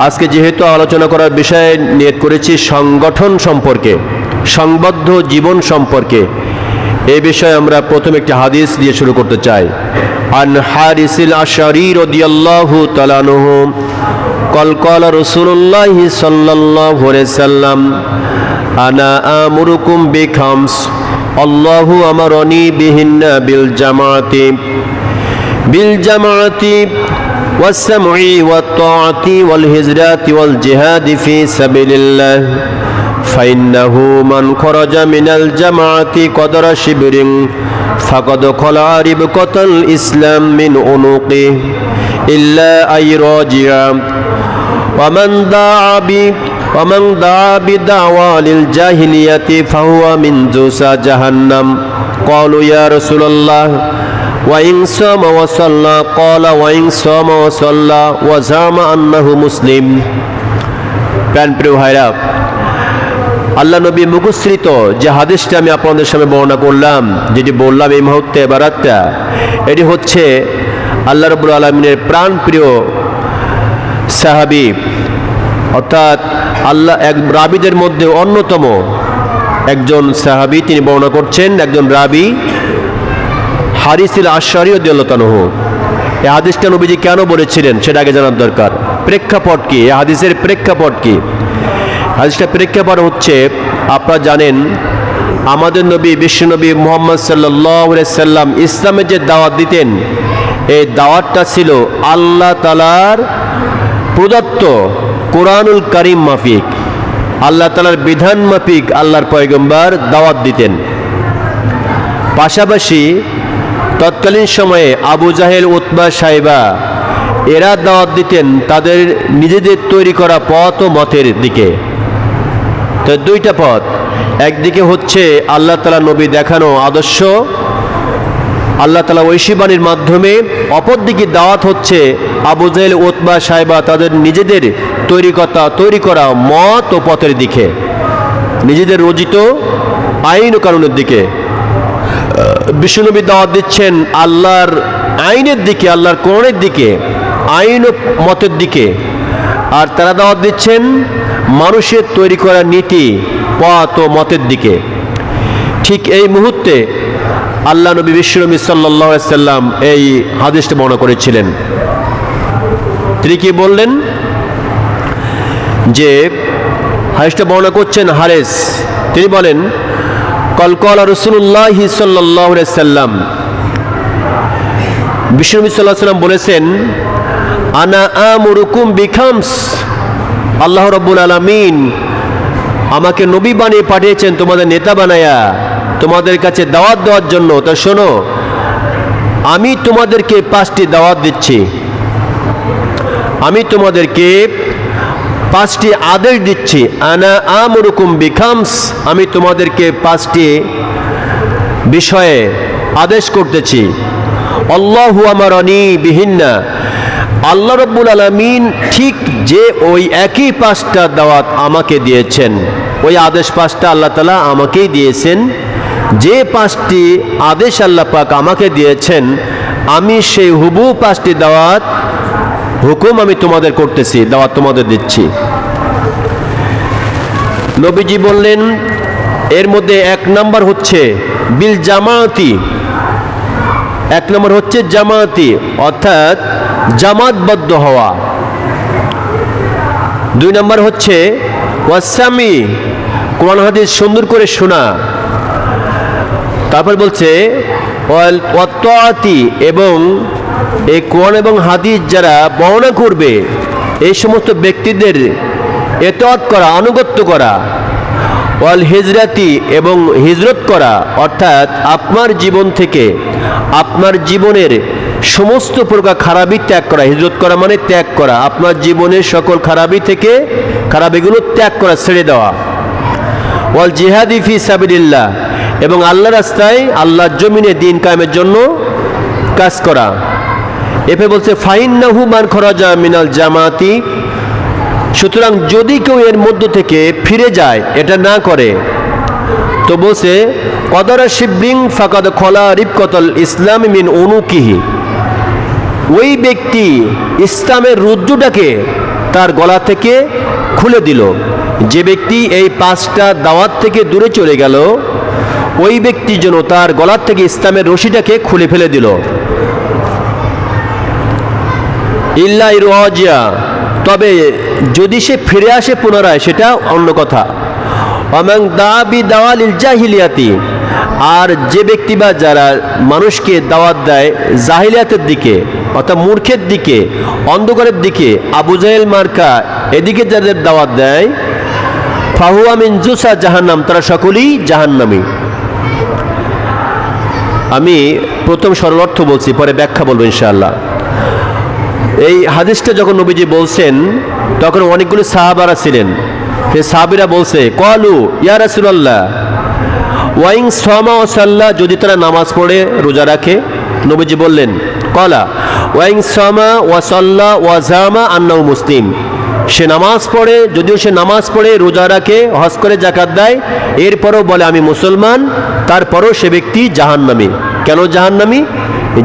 আজকে যেহেতু আলোচনা করার বিষয়ে নিয়ত করেছি সংগঠন সম্পর্কে, সংবদ্ধ জীবন সম্পর্কে, এই বিষয়ে আমরা প্রথম একটি হাদিস দিয়ে শুরু করতে চাই। আন হারিসিল আশআরী রাদিয়াল্লাহু তাআলা আনহু قال قال رسول الله صلى الله عليه وسلم أنا آمركم بخمس الله أمرني بهن بالجماعة والسمع والطاعة والهجرة والجهاد في سبيل الله فإنه من خرج من الجماعة قدر شبر فقد خلع ربقة الإسلام من عنقه إلا أن يراجع ومن دعا بدعوى للجاهلية فهو من جوسى جهنم قالوا يا رسول الله وإن صام وصلى قال وإن صام وصلى وزعم أنه مسلم। প্রিয় ভাইরা, আল্লাহ নবী মুখশ্রিত যে হাদিসটা আমি আপনাদের সামনে বর্ণনা করলাম, যেটি বললাম এই মুহূর্তে এবারাতটা, এটি হচ্ছে আল্লাহ রাব্বুল আলামিনের প্রাণ প্রিয় সাহাবী, অর্থাৎ আল্লাহ এক রাবীদের মধ্যে অন্যতম একজন সাহাবী। তিনি বর্ণনা করছেন একজন রাবী হারিসিল আশআরী রাদিয়াল্লাহু আনহু। এই হাদিসটা নবীজি কেন বলেছিলেন সেটা আগে জানার দরকার। প্রেক্ষাপট কি, এই হাদিসের প্রেক্ষাপট কি? হাদিসটার প্রেক্ষাপট হচ্ছে, আপনারা জানেন আমাদের নবী বিশ্বনবী মুহাম্মদ সাল্লাল্লাহু আলাইহি সাল্লাম ইসলামের যে দাওয়াত দিতেন, এই দাওয়াতটা ছিল আল্লাহ তাআলার প্রদত্ত কোরআনুল কারীম মাফিক, আল্লাহ তাআলার বিধান মাফিক আল্লাহর পয়গম্বর দাওয়াত দিতেন। পাশাপাশি তৎকালীন সময়ে আবু জাহেল, উতবা, সাইবা এরা দাওয়াত দিতেন তাদের নিজেদের তৈরি করা পথ ও মতের দিকে। তো দুইটা পথ, একদিকে হচ্ছে আল্লাহ তাআলা নবী দেখানো আদর্শ, আল্লাহ তাআলা ঐশীবাণীর মাধ্যমে, অপরদিকে দাওয়াত হচ্ছে আবু জাহেল, উতবা, সাইবা তাদের নিজেদের তৈরি করা মত ও পথের দিকে, নিজেদের রচিত আইন ও কানুনের দিকে। বিশ্বনবী দাওয়াত দিচ্ছেন আল্লাহর আইনের দিকে, আল্লাহর কোরআনের দিকে, আইন ও মতের দিকে, আর তারা দাওয়াত দিচ্ছেন মানুষের তৈরি করা নীতি, পথ ও মতের দিকে। ঠিক এই মুহূর্তে আল্লাহ নবী বিশ্বনবী সাল্লাল্লাহু আলাইহি সাল্লাম এই হাদিসটা বর্ণনা করেছিলেন। তিনি কি বললেন যে হাদিসটা বর্ণনা করছেন হারিস, তিনি বলেন قال قال رسول الله صلى الله عليه وسلم বিশ্বনবী সাল্লাল্লাহু আলাইহি সাল্লাম বলেছেন আনা আমুরুকুম বিখামস, আল্লাহ রাব্বুল আলামিন আমাকে নবী বানিয়ে পাঠিয়েছেন তোমাদের নেতা বানায়া তোমাদের কাছে দাওয়াত দেওয়ার জন্য। তা শোনো, আমি তোমাদেরকে 5টি দাওয়াত দিচ্ছি, আমি তোমাদেরকে 5টি আদেশ দিচ্ছি। আনা আমুরুকুম বিখামস, আমি তোমাদেরকে 5টি বিষয়ে আদেশ করতেছি। আল্লাহু আমারানি বিহিন্না, আল্লাহ রাব্বুল আলামিন ঠিক যে ওই একই 5টা দাওয়াত আমাকে দিয়েছেন, ওই আদেশ 5টা আল্লাহ তাআলা আমাকেই দিয়েছেন। যে 5টি আদেশ আল্লাহ পাক আমাকে দিয়েছেন, আমি সেই হুবহু 5টি দাওয়াত হুকুম আমি তোমাদের করতেছি, দাওয়াত তোমাদের দিচ্ছি। নবীজি বললেন এর মধ্যে 1 নম্বর হচ্ছে বিল জামাতি, 1 নম্বর হচ্ছে জামাতি, অর্থাৎ জামাতবদ্ধ হওয়া। 2 নম্বর হচ্ছে ওয়াসামি, কোরআন হাদিস সুন্দর করে শোনা। তারপর বলছে ওয়াত্তাআতি, এবং এই কোরআন এবং হাদিস যারা বর্ণনা করবে এই সমস্ত ব্যক্তিদের ইতাআত করা, আনুগত্য করা। ওয়াল হিজরাতি, এবং হিজরত করা, অর্থাৎ আপনার জীবন থেকে আপনার জীবনের সমস্ত প্রকার খারাপি ত্যাগ করা। হিজরত করা মানে ত্যাগ করা, আপনার জীবনের সকল খারাপি থেকে খারাপিগুলো ত্যাগ করা, ছেড়ে দেওয়া। ওয়াল জিহাদি ফি সাবিলিল্লাহ, এবং আল্লাহর রাস্তায় আল্লাহর জমিনে দ্বীন কায়েমের জন্য কাজ করা। এরপরে বলছে ফাইন্নাহু মান খরাজা মিনাল জামাতি, সুতরাং যদি কেউ এর মধ্য থেকে ফিরে যায়, এটা না করে, তো বলছে কদরা শিবরিং ফাকাদ খলা রিবকাতাল ইসলাম মিন উনুকিহি, ওই ব্যক্তি ইসলামের রজ্জুটাকে তার গলা থেকে খুলে দিল। যে ব্যক্তি এই 5টা দাওয়াত থেকে দূরে চলে গেল, ওই ব্যক্তি যেন তার গলা থেকে ইসলামের রশিটাকে খুলে ফেলে দিল। ইল্লা ইরওয়াজিয়া, তবে যদি সে ফিরে আসে পুনরায় সেটা অন্য কথা। ওয়ামান দাবি দাওয়ালিল জাহিলিয়াতি, আর যে ব্যক্তি বা যারা মানুষকে দাওয়াত দেয় জাহিলিয়াতের দিকে, অর্থাৎ মূর্খের দিকে, অন্ধকারের দিকে, আবু জাহেল মার্কা এদিকে যাদের দাওয়াত দেয়, ফাহুয়া মিন জুসা জাহান্নাম, তারা সকলেই জাহান্নামী। আমি প্রথম সরল অর্থ বলছি, পরে ব্যাখ্যা বলবো ইনশাআল্লাহ। এই হাদিসটা যখন নবীজি বলছেন তখন অনেকগুলো সাহাবারা ছিলেন। সেই সাহাবীরা বলছে, ক্বালু ইয়া রাসূলুল্লাহ ওয়াইং সামা ওয়া সাল্লা, যদি তারা নামাজ পড়ে রোজা রাখে। নবীজি বললেন, ক্বালা ওয়াইং সামা ওয়া সাল্লা ওয়া জামা আন্নাহু মুসলিম, সে নামাজ পড়ে, যদিও সে নামাজ পড়ে, রোজা রাখে, হজ করে, যাকাত দেয়, এরপরও বলে আমি মুসলমান, তারপরও সে ব্যক্তি জাহান্নামী। কেন জাহান্নামী?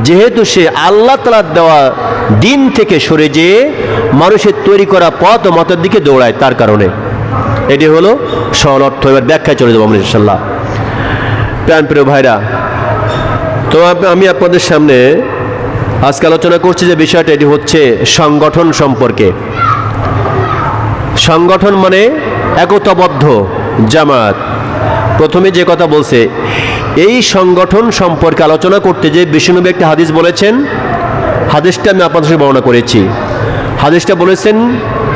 যেহেতু সে আল্লাহ তাআলার দেওয়া দিন থেকে সরে যেয়ে মানুষের তৈরি করা পথ ও মতের দিকে দৌড়ায়, তার কারণে। এটি হলো সরল অর্থ। এবার ব্যাখ্যায় চলে যাবো আমরা ইনশাআল্লাহ। প্রিয় ভাইরা, তো আমি আপনাদের সামনে আজকে আলোচনা করছি যে বিষয়টা, এটি হচ্ছে সংগঠন সম্পর্কে। সংগঠন মানে একতাবদ্ধ জামাত। প্রথমে যে কথা বলছে, এই সংগঠন সম্পর্কে আলোচনা করতে যে বিশ্বনবী একটা হাদিস বলেছেন, হাদিসটা আমি আপনাদের সাথে বর্ণনা করেছি। হাদিসটা বলেছেন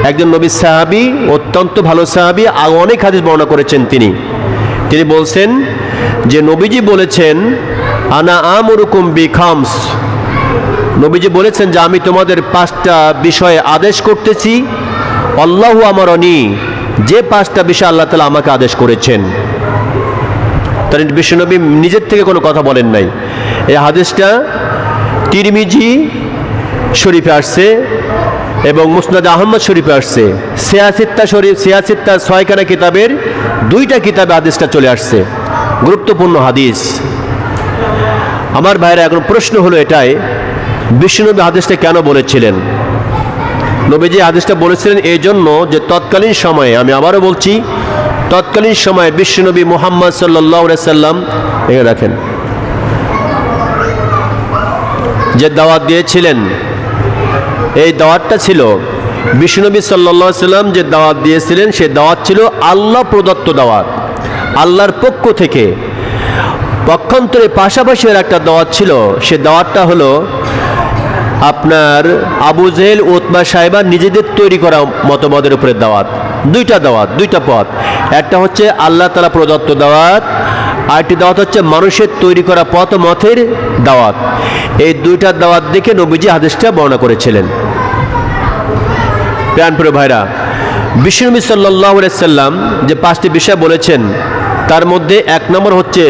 একজন নবী সাহাবী, অত্যন্ত ভালো সাহাবী, আর অনেক হাদিস বর্ণনা করেছেন তিনি বলছেন যে নবীজি বলেছেন, আনা আমুরুকুম বিখামস, নবীজি বলেছেন যে আমি তোমাদের 5টা বিষয়ে আদেশ করতেছি। আল্লাহু আমারনি, যে 5টা বিষয় আল্লাহ তাআলা আমাকে আদেশ করেছেন। তার বিশ্বনবী নিজের থেকে কোনো কথা বলেন নাই। এই হাদিসটা তিরমিজি শরীফে আসছে এবং মুসনাদ আহমদ শরীফে আসছে। সিয়াসিত্তা 6খানা কিতাবের 2টা কিতাবে হাদিসটা চলে আসছে। গুরুত্বপূর্ণ হাদিস। আমার ভাইরা, এখন প্রশ্ন হলো এটাই, বিশ্বনবী হাদিসটা কেন বলেছিলেন? নবীজি হাদিসটা বলেছিলেন এই জন্য যে তৎকালীন সময়ে, আমি আবারও বলছি, তৎকালীন সময়ে বিশ্বনবী মুহাম্মদ সাল্লাল্লাহু আলাইহি সাল্লাম, এখানে রাখেন, যে দাওয়াত দিয়েছিলেন, এই দাওয়াতটা ছিল বিশ্বনবী সাল্লাল্লাহু আলাইহি সাল্লাম যে দাওয়াত দিয়েছিলেন, সে দাওয়াত ছিল আল্লাহ প্রদত্ত দাওয়াত, আল্লাহর পক্ষ থেকে। পক্ষান্তরে পাশাপাশি একটা দাওয়াত ছিল, সে দাওয়াতটা হলো আপনার আবু জেহেল, উতবা, সাইবা নিজেদের তৈরি করা মতবাদের উপরে দাওয়াত। 2টা দাওয়াত, 2টা পথ। একটা হচ্ছে আল্লাহ তাআলা প্রদত্ত দাওয়াত, আরেকটি দাওয়াত হচ্ছে মানুষের তৈরি করা পথ ও মতের দাওয়াত। এই 2টা দাওয়াত দেখে নবীজি হাদিসটা বর্ণনা করেছিলেন। প্রিয় ভাইরা, বিশ্বনবী সাল্লাল্লাহু আলাইহি সাল্লাম যে 5টি বিষয় বলেছেন, তার মধ্যে 1 নম্বর হচ্ছে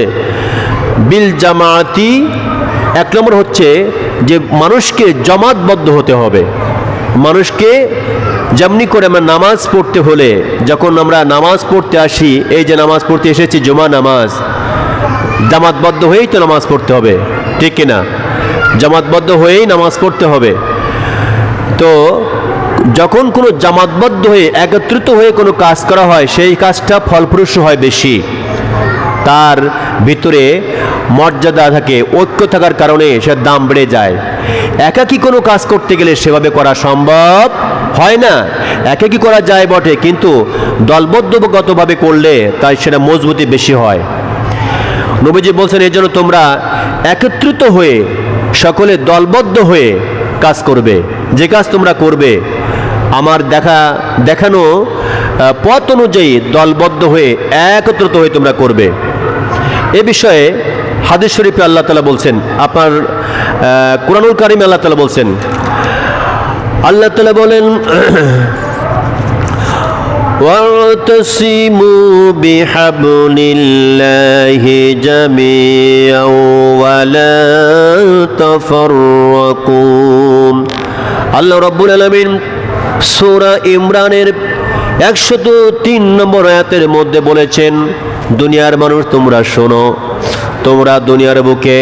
বিল জামাতি। 1 নম্বর হচ্ছে যে মানুষকে জমাতবদ্ধ হতে হবে। মানুষকে যেমনি করে আমরা নামাজ পড়তে হলে, যখন আমরা নামাজ পড়তে আসি, এই যে নামাজ পড়তে এসেছি জুমা নামাজ, জামাতবদ্ধ হয়েই তো নামাজ পড়তে হবে, ঠিক কিনা? জামাতবদ্ধ হয়েই নামাজ পড়তে হবে। তো যখন কোনো জামাতবদ্ধ হয়ে একত্রিত হয়ে কোনো কাজ করা হয়, সেই কাজটা ফলপ্রসূ হয় বেশি। তার ভিতরে মর্যাদা থাকে, ঐক্য থাকার কারণে সে দাম বেড়ে যায়। একাকী কোনো কাজ করতে গেলে সেভাবে করা সম্ভব হয় না। একাকী করা যায় বটে, কিন্তু দলবদ্ধগতভাবে করলে তাই সেটা মজবুতি বেশি হয়। নবীজি বলছেন, এই জন্য তোমরা একত্রিত হয়ে সকলে দলবদ্ধ হয়ে কাজ করবে। যে কাজ তোমরা করবে আমার দেখানো পথ অনুযায়ী দলবদ্ধ হয়ে একত্রিত হয়ে তোমরা করবে। এ বিষয়ে হাদিস শরীফে আল্লাহ তাআলা বলছেন, আপনার কুরআনুল কারীমে আল্লাহ তাআলা বলছেন, আল্লাহ তাআলা বলেন, ওয়াতাসিমু বিহাবলিল্লাহি জামিআন ওয়া লা তাফাররাকু। আল্লাহ রাব্বুল আলামিন সূরা ইমরানের 103 নম্বর আয়াতের মধ্যে বলেছেন, দুনিয়ার মানুষ তোমরা শোনো, তোমরা দুনিয়ার বুকে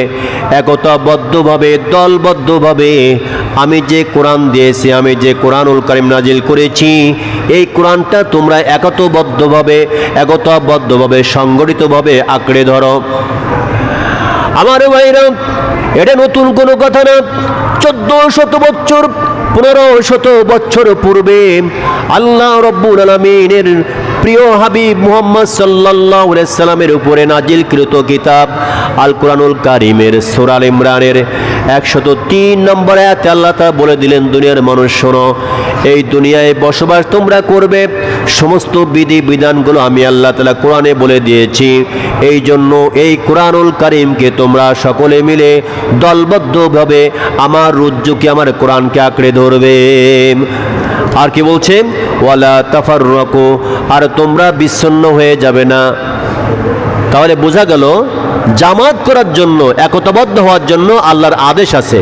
একতাবদ্ধভাবে দলবদ্ধভাবে আমি যে কোরআন দিয়েছি, আমি যে কোরআনুল কারীম নাজিল করেছি, এই কোরআনটা তোমরা একতাবদ্ধভাবে সংগঠিতভাবে আঁকড়ে ধরো। আমার ভাইরা, এটা নতুন কোনো কথা না। 1400 বছর 1500 বছর পূর্বে আল্লাহ রাব্বুল আলামিনের প্রিয় হাবিব মুহাম্মদ সাল্লাল্লাহু আলাইহি সাল্লামের উপরে নাজিলকৃত কিতাব আল কোরআনুল কারীমের সূরা আল ইমরানের 103 নম্বর আয়াতে আল্লাহ তাআলা বলে দিলেন, দুনিয়ার মানুষ শোনো, এই দুনিয়ায় বসবাস তোমরা করবে, সমস্ত বিধি বিধানগুলো আমি আল্লাহ তাআলা কোরআনে বলে দিয়েছি। এই জন্য এই কোরআনুল কারীমকে তোমরা সকলে মিলে দলবদ্ধভাবে আমার রজ্জুকে, আমার কোরআনকে আঁকড়ে ধরবে। আর কি বলছে? ওয়ালা তাফাররাকু, আর তোমরা বিচ্ছিন্ন হয়ে যাবে না। তাহলে বোঝা গেল জামাত করার জন্য, একতাবদ্ধ হওয়ার জন্য আল্লাহর আদেশ আছে।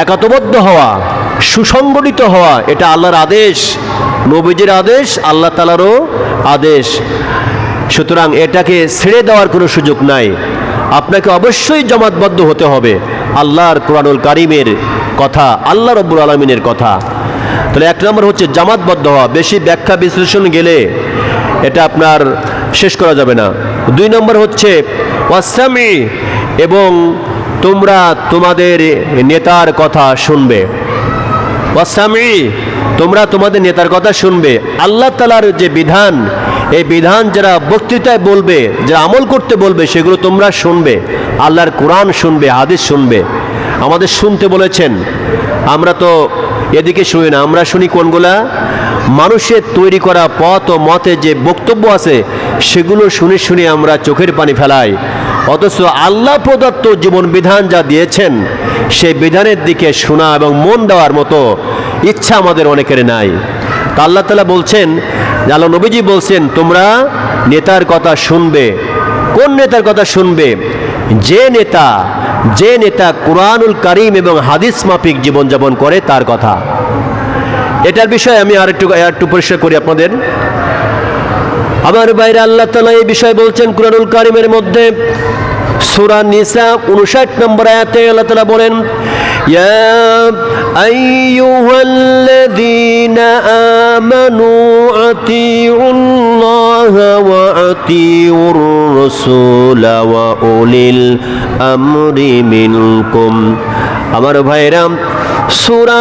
একতাবদ্ধ হওয়া, সুসংগঠিত হওয়া, এটা আল্লাহর আদেশ, নবীজির আদেশ, আল্লাহ তাআলারও আদেশ। সুতরাং এটাকে ছেড়ে দেওয়ার কোনো সুযোগ নাই। আপনাকে অবশ্যই জামাতবদ্ধ হতে হবে আল্লাহর কোরআনুল কারীমের কথা, আল্লাহ রাব্বুল আলামিনের কথা। তাহলে এক নম্বর হচ্ছে জামাতবদ্ধ হওয়া। বেশি ব্যাখ্যা বিশ্লেষণ গেলে এটা আপনার শেষ করা যাবে না। 2 নম্বর হচ্ছে ওয়াসামি, এবং তোমরা তোমাদের নেতার কথা শুনবে। ওয়াসামি, তোমরা তোমাদের নেতার কথা শুনবে। আল্লাহ তাআলার যে বিধান, এই বিধান যারা বক্তৃতায় বলবে, যারা আমল করতে বলবে, সেগুলো তোমরা শুনবে। আল্লাহর কোরআন শুনবে, হাদিস শুনবে। আমাদের শুনতে বলেছেন, আমরা তো এদিকে শুনি না, আমরা শুনি কোনগুলা? মানুষের তৈরি করা পথ ও মতে যে বক্তব্য আছে সেগুলো শুনে শুনে আমরা চোখের পানি ফেলাই। অথচ আল্লাহ প্রদত্ত জীবন বিধান যা দিয়েছেন, সেই বিধানের দিকে শোনা এবং মন দেওয়ার মতো ইচ্ছা আমাদের অনেকের নাই। তা আল্লাহ তাআলা বলছেন, আল্লাহ নবীজি বলছেন, তোমরা নেতার কথা শুনবে। কোন নেতার কথা শুনবে? যে নেতা কোরআনুল কারীম এবং হাদিস মাফিক জীবনযাপন করে তার কথা। এটার বিষয়ে আমি আরেকটু পরিষ্কার করি আপনাদের। আমার বাইরে আল্লাহ তাআলা এই বিষয়ে বলছেন কোরআনুল কারীমের মধ্যে সূরা নিসা 59 নম্বর আয়াতে আল্লাহ তাআলা বলেন, ইয়া আইয়ুহাল্লাযীনা আমানু আতিউল্লাহা ওয়া আতিউর রাসূলা ওয়া উলিল আমরি মিনকুম। আমার ভাইরা, সূরা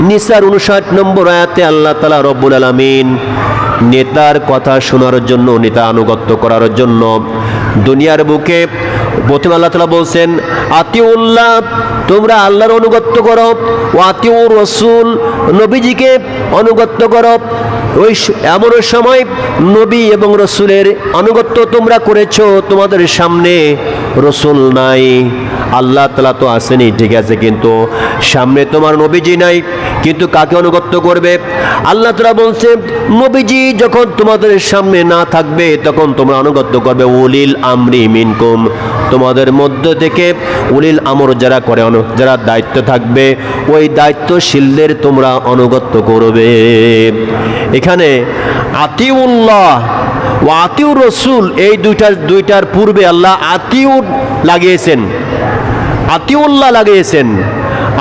নিসার 59 নম্বর আয়াতে আল্লাহ তাআলা রব্বুল আলামিন নেতার কথা শোনার জন্য, নেতা আনুগত্য করার জন্য দুনিয়ার বুকে প্রথমে আল্লাহ তাআলা বলছেন, আতিউল্লাহ, তোমরা আল্লাহর অনুগত্য করো, ও আতিউর রাসূল, নবীজিকে অনুগত্য করো। ওই এমন সময় নবী এবং রসুলের আনুগত্য তোমরা করেছো, তোমাদের সামনে রসুল নাই, আল্লাহ তাআলা তো আসেনি, ঠিক আছে, কিন্তু সামনে তোমার নবীজি নাই, কিন্তু কাকে অনুগত্য করবে? আল্লাহ তাআলা বলছে, নবীজি যখন তোমাদের সামনে না থাকবে তখন তোমরা অনুগত্য করবে উলিল আমরি মিনকুম, তোমাদের মধ্য থেকে উলিল আমর যারা করে, যারা দায়িত্ব থাকবে, ওই দায়িত্বশীলদের তোমরা অনুগত্য করবে। এখানে আতিউল্লাহ ও আতিউর রসুল, এই দুইটার পূর্বে আল্লাহ আতিউর লাগিয়েছেন, আতিউল্লাহ লাগিয়েছেন,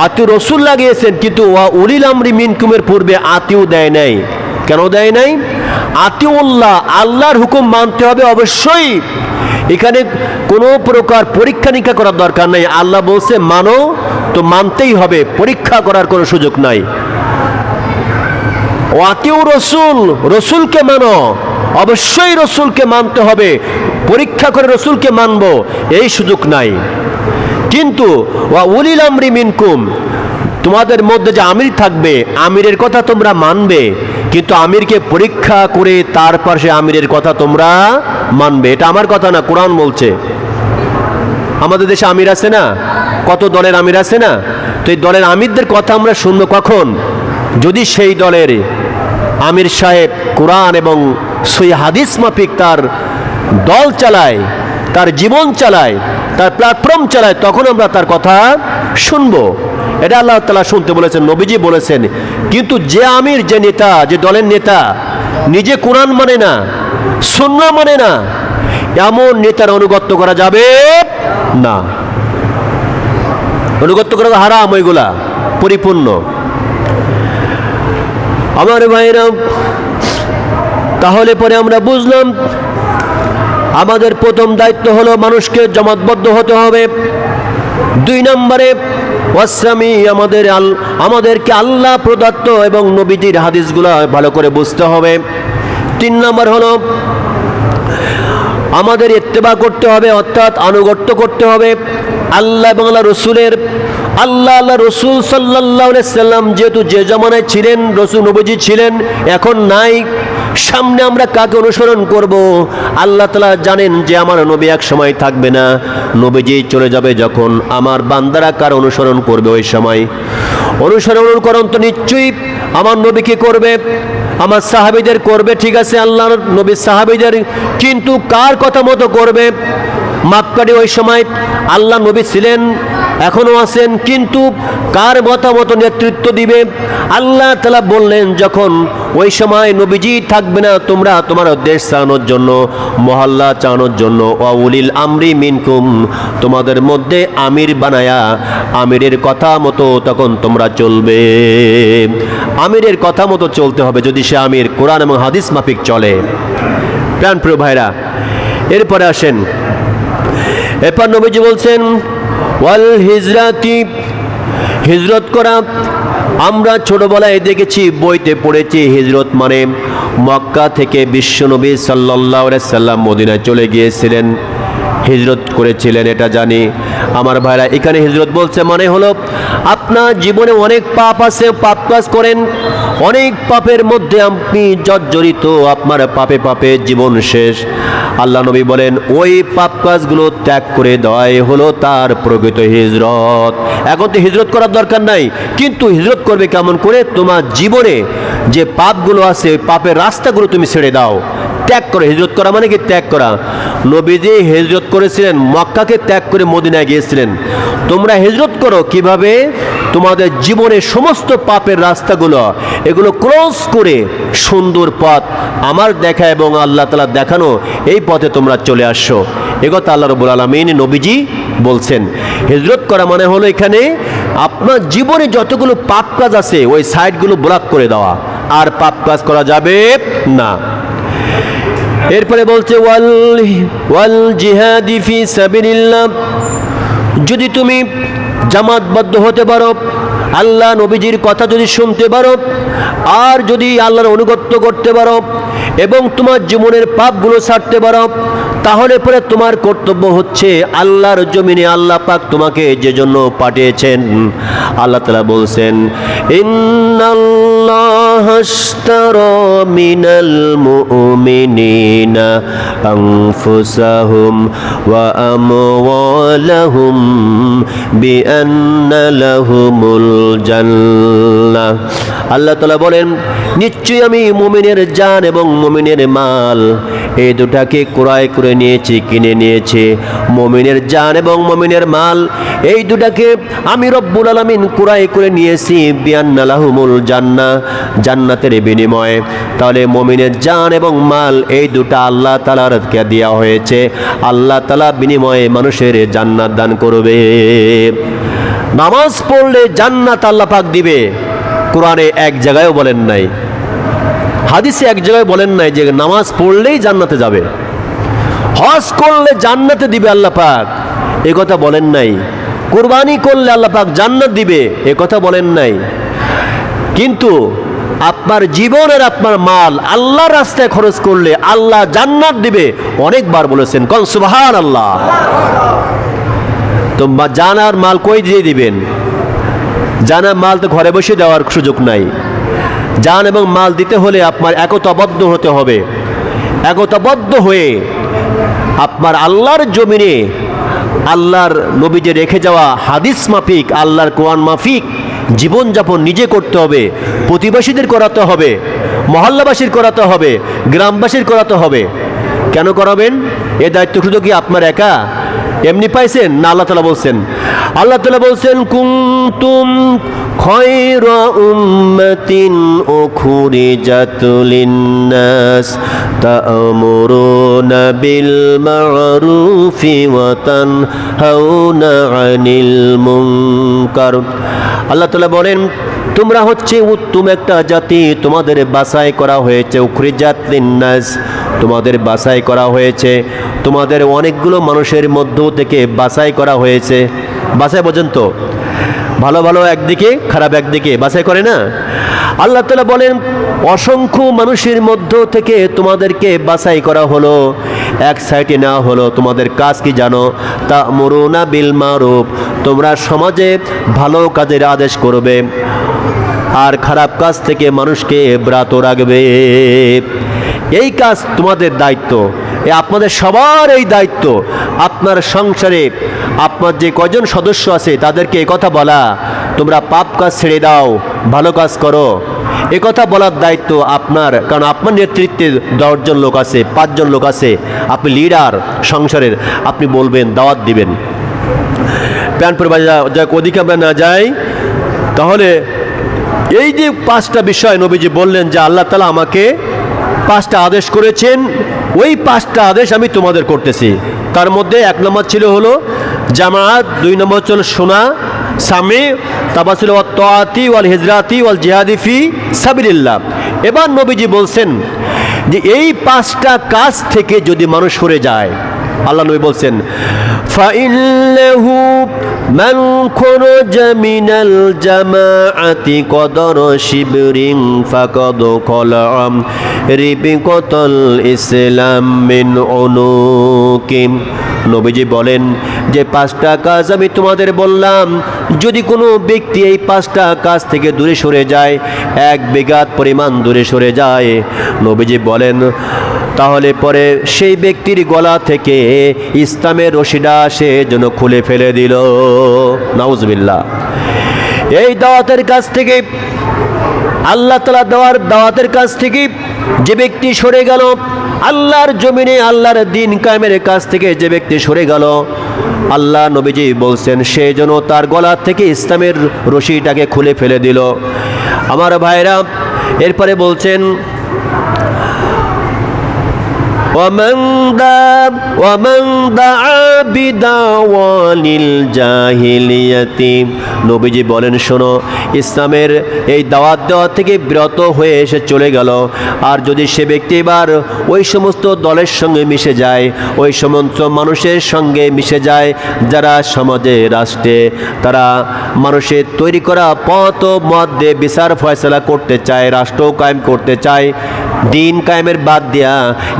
আতিউর রসুল লাগিয়েছেন, কিন্তু উলিল আমরি মিনকুমের পূর্বে আতিউ দেয় নাই। কেন দেয় নাই? আতিউল্লাহ, আল্লাহর হুকুম মানতে হবে অবশ্যই। এখানে কোনো প্রকার পরীক্ষা নিরীক্ষা করার দরকার নাই। আল্লাহ বলছে মানো, তো মানতেই হবে, পরীক্ষা করার কোনো সুযোগ নাই। আতিউর রসুল, রসুলকে মানো, অবশ্যই রসুলকে মানতে হবে, পরীক্ষা করে রসুলকে মানবো, এই সুযোগ নাই। কিন্তু উলিল আমরি মিনকুম, তোমাদের মধ্যে যে আমির থাকবে, আমিরের কথা তোমরা মানবে, কিন্তু আমিরকে পরীক্ষা করে তারপর সে আমিরের কথা তোমরা মানবে। এটা আমার কথা না, কোরআন বলছে। আমাদের দেশে আমির আছে না, কত দলের আমির আছে না, তো এই দলের আমিরদের কথা আমরা শুনবো কখন? যদি সেই দলের আমির সাহেব কোরআন এবং সহিহ হাদিস মাফিক তার দল চালায়, তার জীবন চালায়, তার প্ল্যাটফর্ম চালায়, তখন আমরা তার কথা শুনবো। এটা আল্লাহ তাআলা শুনতে বলেছেন, নবীজি বলেছেন। কিন্তু যে আমির, যে নেতা, যে দলের নেতা নিজে কোরআন মানে না, সুন্নাহ মানে না, এমন নেতার অনুগত্য করা যাবে না। অনুগত্য করা হারাম, ওইগুলা পরিপূর্ণ। আমার ভাইরা, তাহলে পরে আমরা বুঝলাম আমাদের প্রথম দায়িত্ব হলো মানুষকে জমাতবদ্ধ হতে হবে। 2 নম্বরে ওয়াসসামি, আমাদেরকে আল্লাহ প্রদত্ত এবং নবীজির হাদিসগুলো ভালো করে বুঝতে হবে। 3 নম্বর হলো আমাদের ইত্তেবা করতে হবে, অর্থাৎ আনুগত্য করতে হবে আল্লাহ এবং আল্লাহ রসুলের। আল্লাহ রসুল সাল্লাল্লাহু আলাইহি সাল্লাম যেহেতু যে জামানায় ছিলেন, রসুল নবীজি ছিলেন, এখন নাই। সামনে আমরা কাকে অনুসরণ করব? আল্লাহ তাআলা জানেন যে আমার নবী এক সময় থাকবে না, নবীজি চলে যাবে যখন, আমার বান্দারা কার অনুসরণ করবে? ওই সময় অনুকরণ তো নিশ্চয়ই আমার নবীকে করবে, আমার সাহাবীদের করবে, ঠিক আছে, আল্লাহর নবীর সাহাবীদের, কিন্তু কার কথা মতো করবে? মাক্কারে ওই সময় আল্লাহ নবী ছিলেন, এখনো আছেন, কিন্তু কার মতামত নেতৃত্ব দিবে? আল্লাহ তাআলা বললেন যখন ওই সময় নবীজি থাকবে না, তোমরা তোমার দেশ চালানোর জন্য, মহল্লা চালানোর জন্য, ওয়াউলিল আমরি মিনকুম, তোমাদের মধ্যে আমির বানায়া আমিরের কথা মতো তখন তোমরা চলবে। আমিরের কথা মতো চলতে হবে, যদি সে আমির কোরআন এবং হাদিস মাফিক চলে। প্রাণপ্রিয় ভাইরা, এরপরে আসেন, এরপর নবীজি বলছেন ওয়াল হিজরাতি, হিজরত করা। আমরা ছোটবেলায় দেখেছি, বইতে পড়েছি, হিজরত মানে মক্কা থেকে বিশ্বনবী সাল্লাল্লাহু আলাইহি সাল্লাম মদিনায় চলে গিয়েছিলেন, হিজরত করেছিলেন, এটা জানি। আমার ভাইরা, এখানে হিজরত বলছে মানে হলো আপনার জীবনে অনেক পাপ আছে, পাপ কাজ করেন, অনেক পাপের মধ্যে আপনি জর্জরিত, আপনার পাপে জীবন শেষ। আল্লাহ নবী বলেন ওই পাপ কাজগুলো ত্যাগ করে দেওয়াই হলো তার প্রকৃত হিজরত। এখন তো হিজরত করার দরকার নাই, কিন্তু হিজরত করবে কেমন করে? তোমার জীবনে যে পাপগুলো আছে, পাপের রাস্তাগুলো তুমি ছেড়ে দাও, ত্যাগ করো। হিজরত করা মানে কি? ত্যাগ করা। নবীজি হিজরত করেছিলেন, মক্কাকে ত্যাগ করে মদিনায় গিয়েছিলেন। তোমরা হিজরত করো কিভাবে? তোমাদের জীবনের সমস্ত পাপের রাস্তাগুলো এগুলো ক্রস করে সুন্দর পথ আমার দেখা এবং আল্লাহ তাআলা দেখানো এই পথে তোমরা চলে আসো। একথা আল্লাহ রাব্বুল আলামিন নবীজি বলছেন। হিজরত করা মানে হলো এখানে আপনার জীবনে যতগুলো পাপ কাজ আছে ওই সাইডগুলো ব্লক করে দেওয়া, আর পাপ কাজ করা যাবে না। এরপরে বলছে ওয়াল জিহাদি ফি সাবিলিল্লাহ, যদি তুমি জামাতবদ্ধ হতে পারো, আল্লাহ নবীজির কথা যদি শুনতে পারো, আর যদি আল্লাহর অনুগত্য করতে পারো এবং তোমার জীবনের পাপগুলো ছাড়তে পারো, তাহলে পরে তোমার কর্তব্য হচ্ছে আল্লাহর জমিনে আল্লাহ পাক তোমাকে যে জন্য পাঠিয়েছেন। আল্লাহ তাআলা বলছেন ইন্নাল্লাহা আশতারা মিনাল মুমিনিনা আনফুসাহুম ওয়া আমওয়ালাহুম বিআন্না লাহুমুল জান্নাহ। আল্লাহ তাআলা বলেন নিশ্চয়ই আমি মুমিনের জান এবং মুমিনের মাল এই দুটাকে ক্রয় করে নিয়েছি, কিনে নিয়েছি। মুমিনের জান এবং মুমিনের মাল এই দুটাকে আমি রব্বুল আলামিন ক্রয় করে নিয়েছি বিআন্না লাহুমুল জান্নাহ, জান্নাতের বিনিময়ে। তাহলে মুমিনের জান এবং মাল এই দুটা আল্লাহ তাআলার কে দেওয়া হয়েছে, আল্লাহ তাআলা বিনিময়ে মানুষের জান্নাত দান করবে। নামাজ পড়লে জান্নাত আল্লাহ পাক দিবে, কোরআনে এক জায়গায়ও বলেন নাই, হাদিসে এক জায়গায় বলেন নাই যে নামাজ পড়লেই জান্নাতে যাবে। হজ করলে জান্নাতে দিবে আল্লাহ পাক, এ কথা বলেন নাই। কুরবানি করলে আল্লাহ পাক জান্নাত দিবে, এ কথা বলেন নাই। কিন্তু আপনার জীবন আর আপনার মাল আল্লাহর রাস্তায় খরচ করলে আল্লাহ জান্নাত দিবে, অনেকবার বলেছেন, কোন সুবহানাল্লাহ। তো জান আর মাল কই দিয়ে দিবেন? জান আর মাল তো ঘরে বসে দেওয়ার সুযোগ নাই। জান এবং মাল দিতে হলে আপনার একতাবদ্ধ হতে হবে। একতাবদ্ধ হয়ে আপনার আল্লাহর জমিনে আল্লাহর নবীজি রেখে যাওয়া হাদিস মাফিক, আল্লাহর কোরআন মাফিক জীবনযাপন নিজে করতে হবে। প্রতিবেশীদের করাতে হবে, মহল্লাবাসীর করাতে হবে, গ্রামবাসীর করাতে হবে। কেন করাবেন? এ দায়িত্ব শুধু কি আপনার একা এমনি পাইছেন? না, আল্লাহ তাআলা বলছেন, আল্লাহ তাআলা বলছেন কুনতুম খায়রা উম্মাতিন উখরিজাত লিন-নাস তা'মুরুনা বিল মা'রুফি ওয়া তানহাউনা আনিল মুনকার। আল্লাহ তাআলা বলেন, তোমরা হচ্ছে উত্তম একটা জাতি, তোমাদের বাছাই করা হয়েছে, উখরিজাত লিন-নাস, তোমাদের বাছাই করা হয়েছে, তোমাদের অনেকগুলো মানুষের মধ্য থেকে বাছাই করা হয়েছে। বাছাই পর্যন্ত ভালো ভালো একদিকে, খারাপ একদিকে, বাছাই করে না? আল্লাহ তাআলা বলেন, অসংখ্য মানুষের মধ্য থেকে তোমাদেরকে বাছাই করা হলো, এক সাইডে নেওয়া হলো। তোমাদের কাজ কি জানো? তা'মুরুনা বিল মা'রুফ, তোমরা সমাজে ভালো কাজের আদেশ করবে আর খারাপ কাজ থেকে মানুষকে বিরত রাখবে। এই কাজ তোমাদের দায়িত্ব, আপনাদের সবার এই দায়িত্ব। আপনার সংসারে আপনার যে কয়জন সদস্য আছে তাদেরকে কথা বলা, তোমরা পাপ কাজ ছেড়ে দাও, ভালো কাজ করো, কথা বলার দায়িত্ব আপনার। কারণ আপনার নেতৃত্বে 10 জন লোক আছে, 5 জন লোক আছে, আপনি লিডার সংসারের, আপনি বলবেন, দাওয়াত দিবেন। প্যানপুর বাজার ওদিকে আমরা না যাই, তাহলে এই যে 5টা বিষয় নবীজি বললেন যে আল্লাহ তাআলা আমাকে 5টা আদেশ করেছেন, ওই 5টা আদেশ আমি তোমাদের করতেছি। তার মধ্যে 1 নম্বর ছিল হলো জামাত, 2 নম্বর ছিল শোনা, সামি, তারপর ছিল তাআতি ওয়াল হিজরাতি ওয়াল জিহাদি ফি সাবিলিল্লাহ। এবার নবীজি বলছেন যে এই 5টা কাজ থেকে যদি মানুষ সরে যায়, আল্লাহ নবী বলছেন, ফাইল্লাহু মান খুরজা মিনাল জামাআতি কদর শিবরিন ফাকাদ কলাম রিবিকাতাল ইসলাম মিন উনুকিম। নবীজি বলেন যে 5টা কাজ আমি তোমাদের বললাম, যদি কোনো ব্যক্তি এই 5টা কাজ থেকে দূরে সরে যায়, 1 বিঘাত পরিমাণ দূরে সরে যায়, নবীজি বলেন তাহলে পরে সেই ব্যক্তির গলা থেকে ইসলামের রশিটা সে যেন খুলে ফেলে দিল। নাউজুবিল্লাহ। এই দাওয়াতের কাছ থেকে, আল্লাহ তাআলা দেওয়ার দাওয়াতের কাছ থেকে যে ব্যক্তি সরে গেল, আল্লাহর জমিনে আল্লাহর দ্বীন কায়েমের কাছ থেকে যে ব্যক্তি সরে গেল, আল্লাহ নবীজি বলছেন সে যেন তার গলা থেকে ইসলামের রশিটাকে খুলে ফেলে দিল। আমার ভাইরা, এরপরে বলছেন ওয়ামান দাআ বিদাওয়ালিল জাহিলিয়াতি। নবীজি বলেন, শোনো, ইসলামের এই দাওয়াত দেওয়া থেকে বিরত হয়ে এসে চলে গেল, আর যদি সে ব্যক্তি এবার ওই সমস্ত দলের সঙ্গে মিশে যায়, ওই সমস্ত মানুষের সঙ্গে মিশে যায় যারা সমাজে, রাষ্ট্রে, তারা মানুষের তৈরি করা পথ ও মত দিয়ে বিচার ফয়সালা করতে চায়, রাষ্ট্র কায়েম করতে চায়, দিন কায়েমের বাদ দিয়া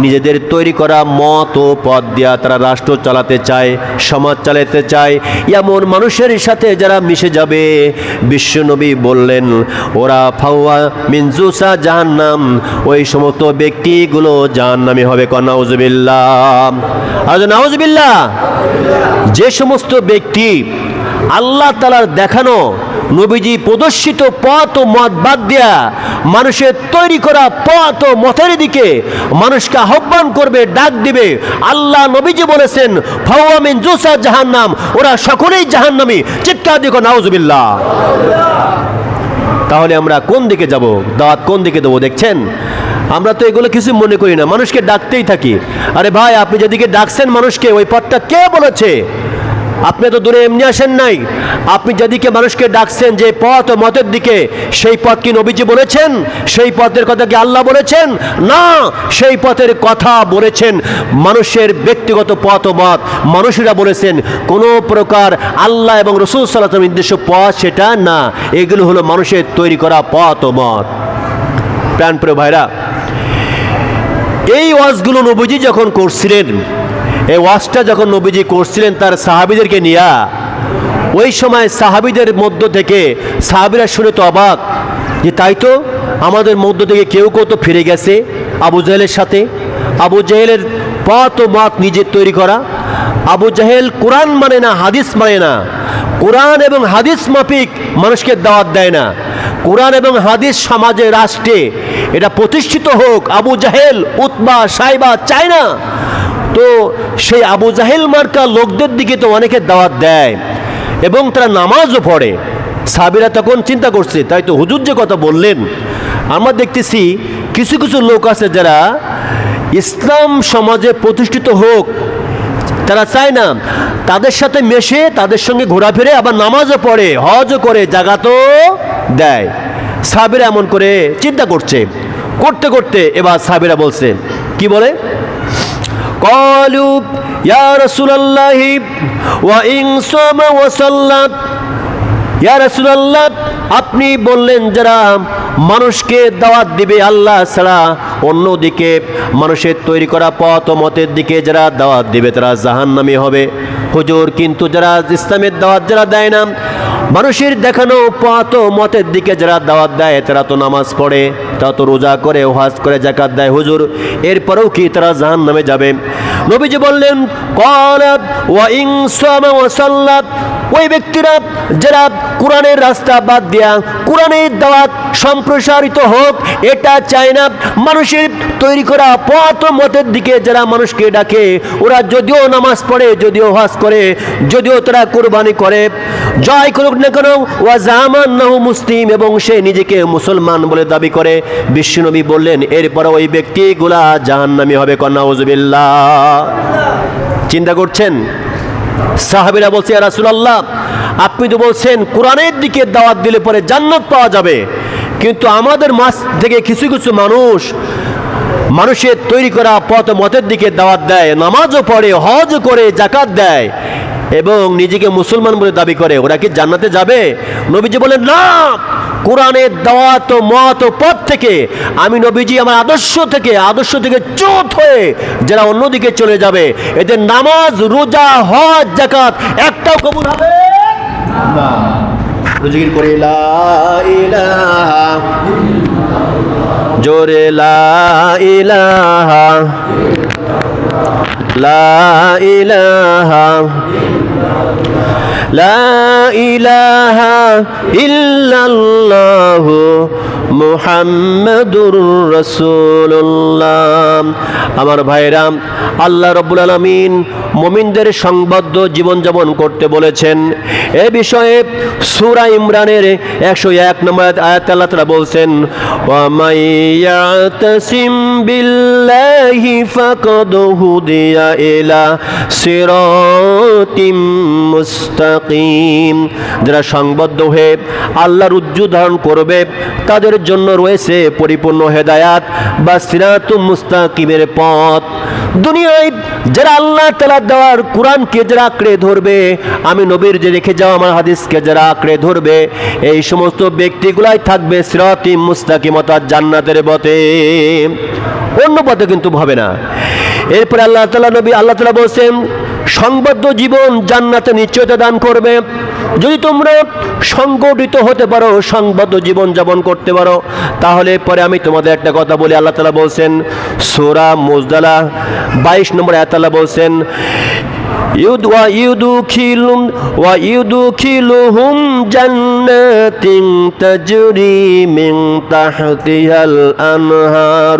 নিজেদের তৈরি করা মত ও পথ দিয়া তারা রাষ্ট্র চালাতে চায়, সমাজ চালাতে চায়, এমন মানুষের সাথে যারা মিশে যাবে, বিশ্বনবী বললেন ওরা ফাওয়া মিন জুসা জাহান্নাম, ওই সমস্ত ব্যক্তিগুলো জাহান্নামী হবে। নাউজুবিল্লাহ, আজ নাউজুবিল্লাহ। যে সমস্ত ব্যক্তি আল্লাহ তাআলার দেখানো নবীজি প্রদর্শিত পথ ও মত বাদ দিয়া মানুষের তৈরি করা পথ ও মতের দিকে মানুষকে আহ্বান করবে, ডাক দিবে, আল্লাহ নবীজি বলেছেন ফাওয়া মিন জুসা জাহান্নাম, ওরা সকলেই জাহান্নামী। চিৎকার দিয়ে নাউজুবিল্লাহ। তাহলে আমরা কোন দিকে যাব? দাওয়াত কোন দিকে দেবো? দেখছেন, আমরা তো এগুলো কিছু মনে করি না, মানুষকে ডাকতেই থাকি। আরে ভাই, আপনি যেদিকে ডাকছেন মানুষকে, ওই পথটা কে বলেছে? আপনি তো দূরে এমনি আসেন নাই, আপনি যেদিকে মানুষকে ডাকছেন যে পথ ও মতের দিকে, সেই পথ কি নবীজি বলেছেন? সেই পথের কথা কি আল্লাহ বলেছেন? না, সেই পথের কথা বলেছেন মানুষের ব্যক্তিগত পথ ও মত, মানুষেরা বলেছেন। কোনো প্রকার আল্লাহ এবং রাসূল সাল্লাল্লাহু আলাইহি ওয়াসাল্লাম নির্দিষ্ট পথ সেটা না, এগুলো হলো মানুষের তৈরি করা পথ ও মত। প্রাণপ্রিয় ভাইরা, এই ওয়াজগুলো নবীজি যখন করছিলেন, এই ওয়াজটা যখন নবীজি করছিলেন তার সাহাবীদেরকে নিয়ে, ওই সময় সাহাবীদের মধ্য থেকে সাহাবীরা শুনে তো অবাক যে তাই তো, আমাদের মধ্য থেকে কেউ কেউ তো ফিরে গেছে আবু জাহেলের সাথে। আবু জাহেলের পথ ও মত নিজের তৈরি করা। আবু জাহেল কোরআন মানে না, হাদিস মানে না, কোরআন এবং হাদিস মাফিক মানুষকে দাওয়াত দেয় না। কোরআন এবং হাদিস সমাজে, রাষ্ট্রে এটা প্রতিষ্ঠিত হোক, আবু জাহেল, উতবা, সাইবা চায় না। তো সেই আবু জাহেল মার্কা লোকদের দিকে তো অনেকে দাওয়াত দেয় এবং তারা নামাজও পড়ে, সাহাবীরা তখন চিন্তা করছে, তাই তো হুজুর যে কথা বললেন, আমরা দেখতেছি কিছু কিছু লোক আছে যারা ইসলাম সমাজে প্রতিষ্ঠিত হোক, তারা চায় না তাদের সাথে মেশে, তাদের সঙ্গে ঘোরাফেরে, আবার নামাজও পড়ে, হজও করে, জাকাতও দেয়। সাহাবীরা এমন করে চিন্তা করছে, করতে করতে এবার সাহাবীরা বলছে, কি বলে, ক্বালু ইয়া রাসূলুল্লাহি ওয়া ইন সামা ওয়া সাল্লাত, ইয়া রাসূলুল্লাহ, আপনি বললেন যারা মানুষকে দাওয়াত দিবে আল্লাহ ছাড়া অন্যদিকে মানুষের তৈরি করা পথ ও মতের দিকে যারা দাওয়াত দিবে তারা জাহান্নামী হবে। হুজুর, কিন্তু যারা ইসলামের দাওয়াত যারা দেয় না, মানুষের দেখানো পথ ও মতের দিকে যারা দাওয়াত দেয়, তারা তো নামাজ পড়ে, তারা তো রোজা করে, হজ করে, যাকাত দেয়, হুজুর এরপরেও কি তারা জাহান্নামে যাবে? নবীজি বললেন, ক্বালাত ওয়া ইন সামা ওয়া সাল্লাত, ওই ব্যক্তিরা যারা কোরআনের রাস্তা বাদ দিয়া কোরআনের দাওয়াত সম্প্রসারিত হোক এটা চায় না, মানুষের তৈরি করা পথ ও মতের দিকে যারা মানুষকে ডাকে, ওরা যদিও নামাজ পড়ে, যদিও হজ করে, যদিও তারা কুরবানি করে, জয় করুক না কেন, ওয়া জামান্নাহু মুসলিম, এবং সে নিজেকে মুসলমান বলে দাবি করে, বিশ্বনবী বললেন এরপর ওই ব্যক্তিগুলা জাহান্নামী হবে। নাউযুবিল্লাহ। চিন্তা করছেন? সাহাবীরা বলছে, ইয়া রাসূলুল্লাহ, আপনি তো বলছেন কোরআনের দিকে দাওয়াত দিলে পরে জান্নাত পাওয়া যাবে, কিন্তু আমাদের মাঝ থেকে কিছু কিছু মানুষের তৈরি করা পথ মতের দিকে দাওয়াত দেয়, নামাজও পড়ে, হজও করে, যাকাত দেয় এবং নিজেকে মুসলমান বলে দাবি করে, ওরা কি জান্নাতে যাবে? নবীজি বলেন, না, কোরআনের দাওয়াত ও মত ও পথ থেকে আমি নবীজি আমার আদর্শ থেকে চ্যুত হয়ে যারা অন্যদিকে চলে যাবে, এদের নামাজ, রোজা, হজ, যাকাত একটাও কবুল হবে না। জিকির করে লা ইলাহা, জোরে লা ইলাহা, লা ইলাহা, লা ইলাহা ইল্লাল্লাহু মুহাম্মাদুর রাসূলুল্লাহ। আমার ভাইরা, আল্লাহ রাব্বুল আলামিন মুমিনদের সংবদ্ধ জীবনযাপন করতে বলেছেন। এ বিষয়ে সূরা ইমরানের 101 নম্বর আয়াত আল্লাহ তাআলা বলছেন, ওয়া মাইয়াতাসিম বিল্লাহি ফাকাদ হুদিয়া ইলা সিরাতিম মুস্তাকিম। যারা সংবদ্ধ হয়ে আল্লাহর উজ্জু ধারণ করবে তাদের জন্য রয়েছে পরিপূর্ণ হেদায়াত বা সিরাতুম মুস্তাকিমের পথ। দুনিয়ায় যারা আল্লাহ তাআলা দেওয়ার কোরআনকে যারা আঁকড়ে ধরবে, আমি নবীর যে রেখে যাওয়া আমার হাদিসকে যারা আঁকড়ে ধরবে, এই সমস্ত ব্যক্তিগুলাই থাকবে সিরাতুম মুস্তাকিম অর্থাৎ জান্নাতের পথে, অন্য পথে কিন্তু হবে না। এরপরে আল্লাহ তাআলা বলছেন, সংবদ্ধ জীবন জান্নাতে নিশ্চয়তা দান করবে। যদি তোমরা সংগঠিত হতে পারো, সংবদ্ধ জীবন যাপন করতে পারো, তাহলে পরে আমি তোমাদের একটা কথা বলি। আল্লাহ তাআলা বলছেন সূরা মুজদালা 22 নম্বর আয়াত, আল্লাহ বলছেন, ويدخلهم جنات تجري من تحتها الأنهار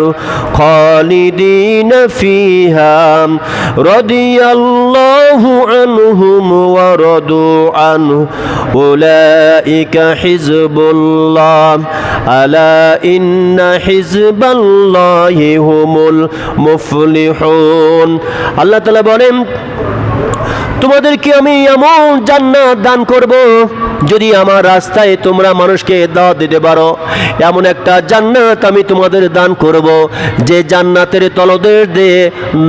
خالدين فيها رضي الله عنهم ورضوا عنه أولئك حزب الله ألا إن حزب الله هم المفلحون। আল্লাহ তাআলা বলেন, তোমাদেরকে আমি এমন জান্নাত দান করব, যদি আমার রাস্তায় তোমরা মানুষকে দাওয়াত দিতে পারো, এমন একটা জান্নাত আমি তোমাদের দান করব, যে জান্নাতের তলদেশ দিয়ে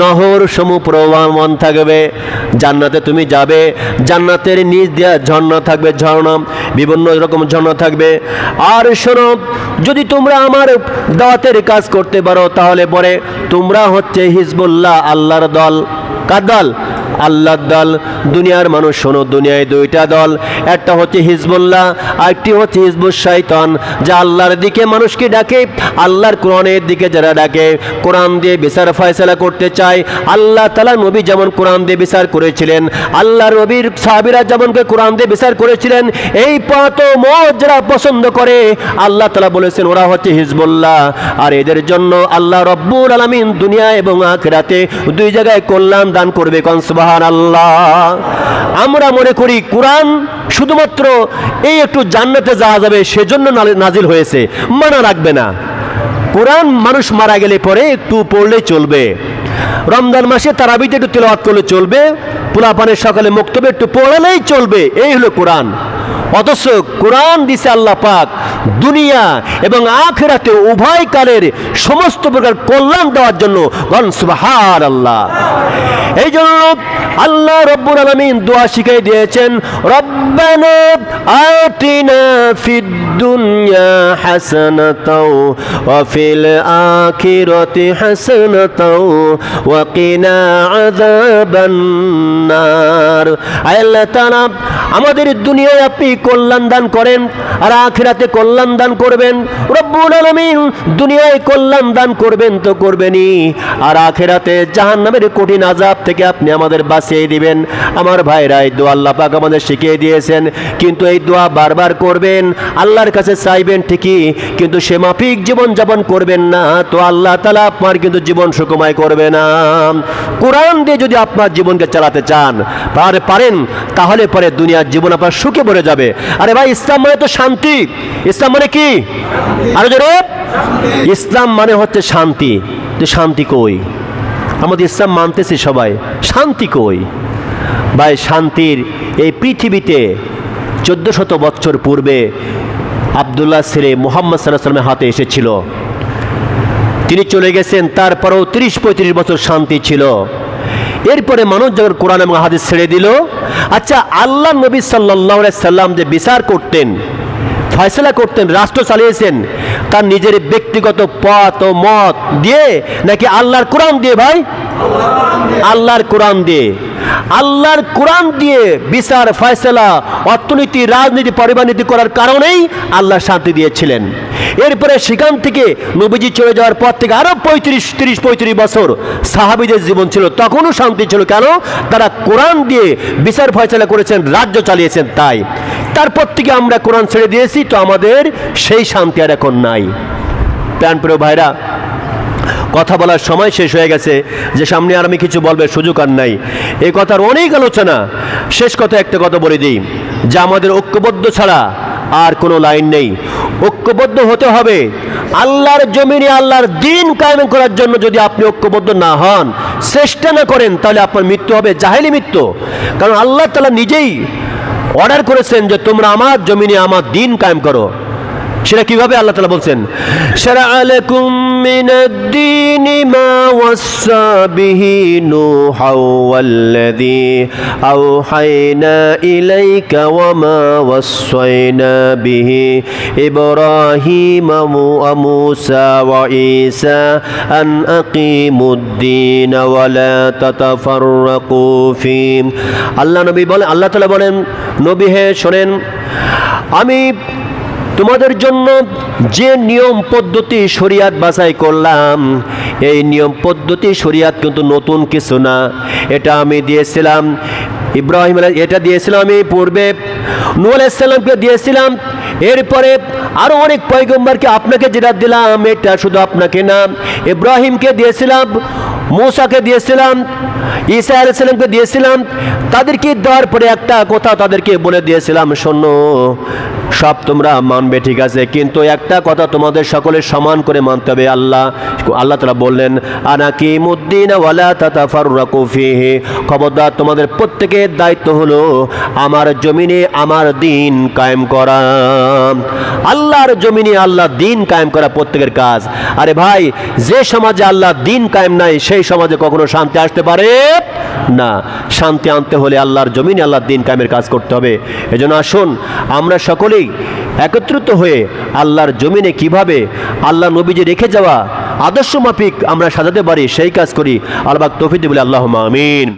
নহর সমূহ প্রবাহমান থাকবে। জান্নাতে তুমি যাবে, জান্নাতের নিচ দিয়ে ঝর্ণা থাকবে, ঝর্ণা, বিভিন্ন রকম ঝর্ণা থাকবে। আর শোনো, যদি তোমরা আমার দাওয়াতের কাজ করতে পারো, তাহলে পরে তোমরা হচ্ছে হিজবুল্লাহ, আল্লাহর দল। কার দল? আল্লাহর দল। দুনিয়ার মানুষ শোনো, দুনিয়ায় দুইটা দল, একটা হচ্ছে হিজবুল্লাহ, আরেকটি হচ্ছে হিজবুশ শয়তান, যা আল্লাহর দিকে মানুষকে ডাকে, আল্লাহর কোরআনের দিকে যারা ডাকে, কোরআন দিয়ে বিচার ফয়সালা করতে চায়। আল্লাহ তাআলা নবী যেমন কোরআন দিয়ে বিচার করেছিলেন, আল্লাহর নবীর সাহাবীরা যেমনকে কোরআন দিয়ে বিচার করেছিলেন, এই পথ ও মত যারা পছন্দ করে, আল্লাহ তাআলা বলেছেন ওরা হচ্ছে হিজবুল্লাহ। আর এদের জন্য আল্লাহ রব্বুল আলামিন দুনিয়া এবং আখিরাতে দুই জায়গায় কল্যাণ দান করবে। কোন সুবহানাল্লাহ। আমরা মনে করি কোরআন শুধুমাত্র এই একটু জান্নাতে যাওয়া যাবে সেজন্য নাজিল হয়েছে, মানা রাখবে না। কোরআন মানুষ মারা গেলে পরে একটু পড়লেই চলবে, রমজান মাসে তারাবিতে একটু তিলাওয়াত করলে চলবে, পোলাপানের সকালে মুক্তবে একটু পড়ালেই চলবে, এই হলো কোরআন। অথচ কোরআন দিছে আল্লাহ পাক দুনিয়া এবং আখিরাতে উভয় কালের সমস্ত প্রকার কল্যাণ দেওয়ার জন্য। সুবহানাল্লাহ। এই জন্য আল্লাহ রাব্বুল আলামিন দোয়া শিখিয়ে দিয়েছেন, রব্বানা আতিনা ফিদ দুনিয়া হাসানাতাও ওয়া ফিল আখিরাতি হাসানাতাও ওয়া কিনা আযাবান নার। আল্লাহ তাআলা আমাদের দুনিয়ায় আপনি কল্যাণ দান করেন আর আখিরাতে কল্যাণ দান করবেন। রব্বুল আলামিন দুনিয়ায় কল্যাণ দান করবেন তো করবেনই, আর আখিরাতে জাহান্নামের কঠিন আযাব থেকে আপনি আমাদের বাঁচিয়ে দিবেন। আমার ভাইরা, এই দোয়া আল্লাহ পাক আমাদের শিখিয়ে দিয়েছেন, কিন্তু এই দোয়া বারবার করবেন, আল্লাহর কাছে চাইবেন ঠিকই, কিন্তু সে মাফিক জীবন যাপন করবেন না তো আল্লাহ তাআলা আপনার কিন্তু জীবন সুখময় করবে না। কোরআন দিয়ে যদি আপনার জীবনকে চালাতে চান পারেন, তাহলে পরে দুনিয়ার জীবন আপনার সুখে ভরে যাবে। আরে ভাই, ইসলাম মানে তো শান্তি। ইসলাম মানে কি? আরো জোরে। ইসলাম মানে হচ্ছে শান্তি। তো শান্তি কই? আমাদের ইসলাম মানতেছি সবাই, শান্তি কই? ভাই, শান্তির এই পৃথিবীতে 1400 বছর পূর্বে আব্দুল্লাহ ছেলে মুহাম্মদ সাল্লাল্লাহু আলাইহি ওয়াসাল্লামের হাতে এসেছিল। তিনি চলে গেছেন, তারপরেও 30-35 বছর শান্তি ছিল। এরপরে মানুষ যখন কোরআন এবং হাদিস ছেড়ে দিল, আচ্ছা, আল্লাহ নবী সাল্লাল্লাহু আলাইহি সাল্লাম যে বিচার করতেন, ফয়সালা করতেন, রাষ্ট্র চালিয়েছেন, তার নিজের ব্যক্তিগত পথ ও মত দিয়ে নাকি আল্লাহর কোরআন দিয়ে? ভাই, আল্লাহর কোরআন দিয়ে। আল্লাহর কোরআন দিয়ে বিচার, ফয়সালা, অর্থনীতি, রাজনীতি, পরিবার নীতি করার কারণেই আল্লাহ শান্তি দিয়েছিলেন। এরপরে সেখান থেকে নবীজি চলে যাওয়ার পর থেকে আরো 35 বছর সাহাবীদের জীবন ছিল, তখনও শান্তি ছিল। কেন? তারা কোরআন দিয়ে বিচার ফয়সালা করেছেন, রাজ্য চালিয়েছেন। তাই তারপর থেকে আমরা কোরআন ছেড়ে দিয়েছি, তো আমাদের সেই শান্তি আর এখন নাই। প্রাণপ্রিয় ভাইরা, কথা বলার সময় শেষ হয়ে গেছে, যে সামনে আর আমি কিছু বলবে সুযোগ আর নাই। এই কথার অনেক আলোচনা, শেষ কথা একটা কথা বলে দিই, যে আমাদের ঐক্যবদ্ধ ছাড়া আর কোনো লাইন নেই। ঐক্যবদ্ধ হতে হবে আল্লাহর জমিনে আল্লাহর দ্বীন কায়েম করার জন্য। যদি আপনি ঐক্যবদ্ধ না হন, চেষ্টা না করেন, তাহলে আপনার মৃত্যু হবে জাহেলি মৃত্যু। কারণ আল্লাহ তাআলা নিজেই অর্ডার করেছেন যে তোমরা আমার জমিনে আমার দ্বীন কায়েম করো। সেটা কিভাবে? আল্লাহ তাআলা বলছেন, শারা'a লাকুম মিনাদ-দীনি মা ওয়াসসা বিহি নূহাও ওয়াল্লাযী আওহায়না ইলাইকা ওয়া মা ওয়াসসায়না বিহি ইব্রাহীমা ওয়া মূসা ওয়া ঈসা আন আকিমুদ-দীন ওয়া লা তাতাফাররাকু ফীহি। আল্লাহ তাআলা বলেন, নবী হে শোনেন, আমি তোমাদের জন্য যে নিয়ম পদ্ধতি শরিয়াত বাছাই করলাম, এই নিয়ম পদ্ধতি শরিয়াত কিন্তু নতুন কিছু না। এটা আমি দিয়েছিলাম ইব্রাহিম আলাইহিস, এটা দিয়েছিলাম আমি পূর্বে নূহ আলাইহিস সালামকে দিয়েছিলাম, এরপরে আরো অনেক পয়গম্বরকে। আপনাকে যেটা দিলাম এটা শুধু আপনাকে না, ইব্রাহিমকে দিয়েছিলাম, মূসাকে দিয়েছিলাম, ঈসা আলাইহিস সালামকে দিয়েছিলাম। তাদেরকে দেওয়ার পরে একটা কথা তাদেরকে বলে দিয়েছিলাম, শোনো, সব তোমরা মানবে ঠিক আছে, কিন্তু একটা কথা তোমাদের সকলের সমান করে মানতে হবে। আল্লাহ তাআলা বললেন, আনাকিমুদ্দিন ওয়ালা তাতাফাররাকু ফীহি, খবরদার তোমাদের প্রত্যেকের দায়িত্ব হলো আমার জমিনে আমার দ্বীন কায়েম করা। আল্লাহর জমিনে আল্লাহ দ্বীন কায়েম করা প্রত্যেকের কাজ। আরে ভাই, যে সমাজে আল্লাহ দ্বীন কায়েম নাই, সেই সমাজে কখনো শান্তি আসতে পারে না। শান্তি আনতে হলে আল্লাহর জমিনে আল্লাহর দ্বীন কায়েমের কাজ করতে হবে। এজন্য আসুন আমরা সকলেই একত্রিত হয়ে আল্লাহর জমিনে কিভাবে আল্লাহ নবীজি রেখে যাওয়া আদর্শ মাফিক আমরা সাজাতে পারি, সেই কাজ করি। আল্লাহ পাক তৌফিক দিন বলে আল্লাহুম্মা আমিন।